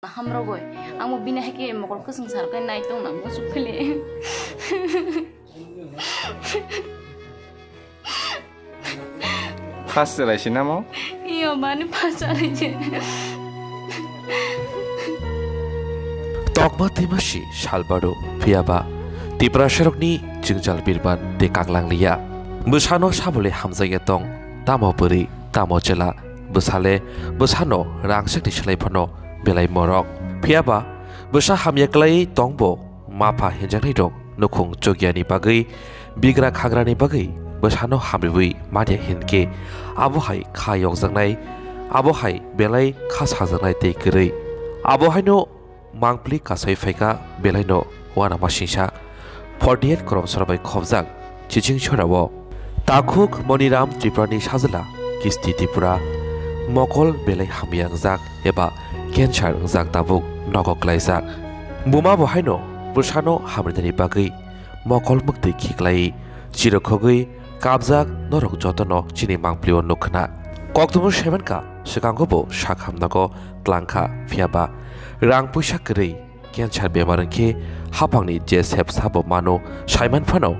Hamrogoy, ang mo binahiki mo ko sung sarkay na itong nang musukli. 파스라 시나모? Iyo 많이 파스라 이제. Tokma Timashi Shalbado Piaba Tipra Sherokni Jingjal Birban de Kanglang Lia Busano Shabule Hamza Yetong Tamo Puri Tamo Jela Busale Busano Rangsek di Shalepono Belai Morok Piaba Busa Hamyaklai Tongbo Mapa Hinjani Dong Nukung Jogiani Bagai Bigra Kagrani Bagai Busano Hamriwi Madya Hinke Abohai Kayong Zangnai Abohai Belai Khas Hazangnai Tekiri Abohai no Mangpli kasai faika belaino wana masingsa 48 krom sarabai khobjak chiching chorawo takhuk moniram triprani sajala kisti tripura mokol belai hamyang jak eba cancer jak tabuk nogok laijak buma bohaino busano hamridani bagai mokol mukti khiklai chirokhogui kabjak norok jotono chini mangplio nukhna koktumu semenka sikangobo sakhamnago tlangkha phiaba Rang pusak keri cancer bemarengke hapangni jesep sabo mano Simon Fano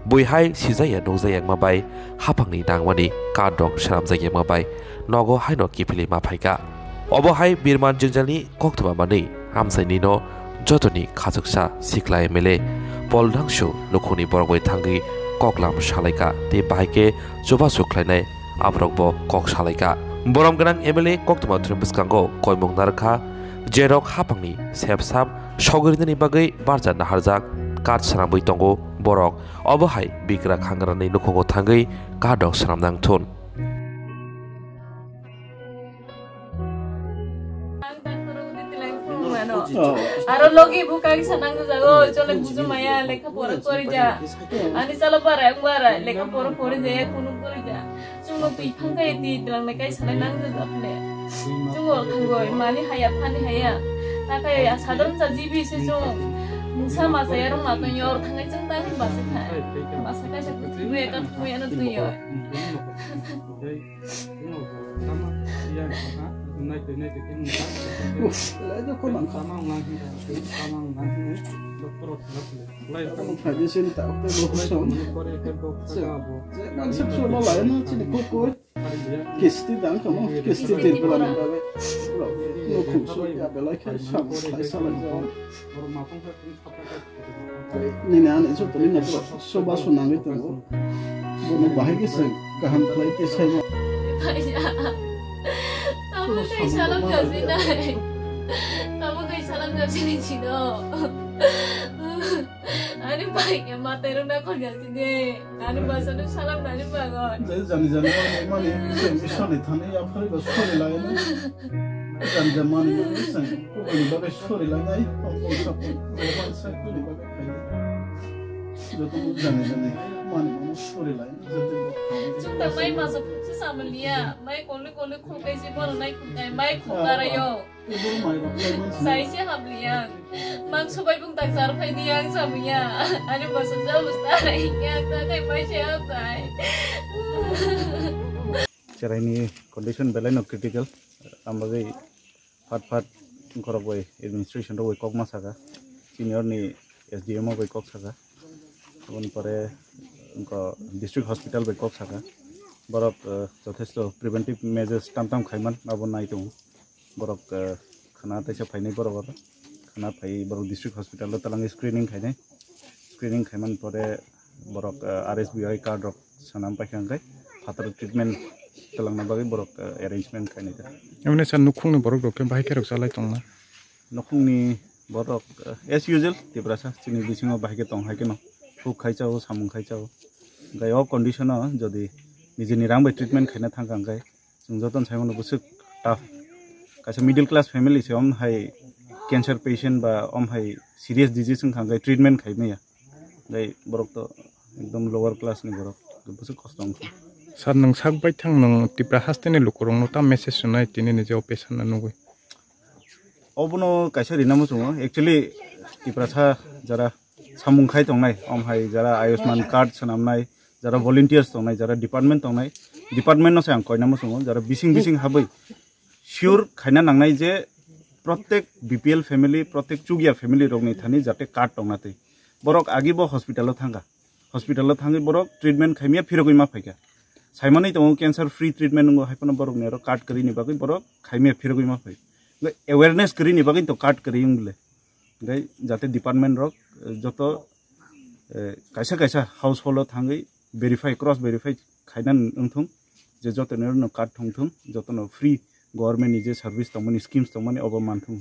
buihai sijaya nojayang mabai hapangni nangmani kadok saramjayang mabai nogo haino kipili mapaika obohai birman jingjalni koktuma mani amsaini no jotoni khajuksa sikla emele poldangshu nukuni borgoi thangi koklam salaika te baike joba suklainai abrokbo kok salaika borom ganang emele koktuma thrimbuskango koimung narkha Jerok hapangni sepsam sogridani bagai barja naharjak kat sanambui tongo borok obohai bigra khangrani nukhungo thangai kadok sanamnang thun Aro logi buka sanang jago chole buju maya lekha pora kori ja ani chalo bara bara lekha pora kori ja kunung kori ja chungo pi phangai ti dlang mekai sanai nang ja apne chungo khangoi mani haya phani haya takai ya sadon sa jibi se chung musa masa ya rong mato yor thangai chung ta hin basa tha basa ka se tu e ka tu ya no tu yo Lagi kau nak kamang lagi, kamang lagi, doktor kamu tadi sini tak apa bosan. Jangan sebesar lain macam ni kau kisti dan kamu kisti terbelan babe. Lo khusus ya belai kan sama salah jauh. Ni ane itu tadi nak soba sunang itu, bukan bahagia sih, kaham pelai kesai. Kamu kayak salam gak sih, Nay? Kamu kayak salam gak sih, Cino? Ani baiknya materi udah kau gak sih deh. Ani bahasa udah salam dari bangun. Jadi jangan orang mana bisa nih, thane ya hari bas story lain. Jangan mana yang bisa, kau ini bagai story lain ay, kau sapun, jangan saya kau ini bagai kayak. Jadi jangan mana story lain, jadi Chúng ta may masuk sama Lia, may koli kung kayo si Bono na may kung karayo. Saya siya Lia, mang subay pong tagsar kay diyang sa niya. Ano ba sa basta na iyak na kay may siya tay. Cara ini condition belai no critical, ambagai fat korok boy administration ro boy kok masaka, senior ni SDM boy kok saka, kemudian pare उनको district hospital पे Kock सका बरक যথেষ্ট preventive measures टाम खाइमान अब नाइ दं बरक खाना तैसे फाइनाय बरक खाना फाइ बरक डिस्ट्रिक्ट हॉस्पिटल तलांग स्क्रीनिंग खाइमान परे बरक आरएसबीआई कार्ड रक सनाम पाइखांगाय फातर ट्रिटमेंट तलांगना बागै बरक अरेंजमेंट खाइनाय दा एमने सान नुखुंनि बरक डक्टर बाहाय केरक जालाय दंना नुखुंनि बरक एज यूजुअल तिब्रासा चिनि बिसिङाव बाहायके दं हायकेनो खुब खाइचाओ सामुं खाइचाओ गाय कंडीशन जदि निजे निरांग ट्रिटमेंट खाना थांगांगाय जों जतन साइमन बुसु टाफ कासे मिडिल क्लास फैमिली से हम हाई कैंसर पेशेंट बा हम हाई सीरियस डिजीज खांगाय ट्रिटमेंट खाइमेया गाय बरक तो एकदम लोअर क्लास नि बरक बुसु कष्ट दं सार नों सागबाय थां नों तिब्रा हास्टेने लुकुरं ता मेसेज सुनाय तिने निजे ऑपरेशन ननुगै अबनो कासे रिनामो जों एक्चुअली तिब्रा सा जरा सामुं खाइ दंनाय हम हाई जरा आयुष्मान कार्ड सनामनाय जरा वॉलंटियर्स दंनाय जरा डिपार्टमेंट दंनाय डिपार्टमेंट न से आं कयनामो जों जरा बिसिं हाबै श्योर खाइना नांनाय जे प्रत्येक BPL फैमिली प्रत्येक चुगिया फैमिली रोगनी थानी जाते कार्ड टंगनाते बरक आगे बो हॉस्पिटल थांगा बरक ट्रीटमेंट खाइमिया फिर गई मा फैका साइमानी तो कैंसर फ्री ट्रीटमेंट नुगो हाइपन बरक ने कार्ड करी नि बागै बरक खाइमिया फिर गई मा फै अवेयरनेस करी नि बागै तो कार्ड करी उंगले गई जाते डिपार्टमेंट रक जतो कैसा कैसा हाउस होल्ड थांगै वेरीफाई क्रॉस वेरीफाई खाइना नंथुं जे जतो ने कार्ड थंथुं जतो फ्री गवर्नमेंट नि जे सर्विस तमनि स्कीम्स तमनि अब मानथुं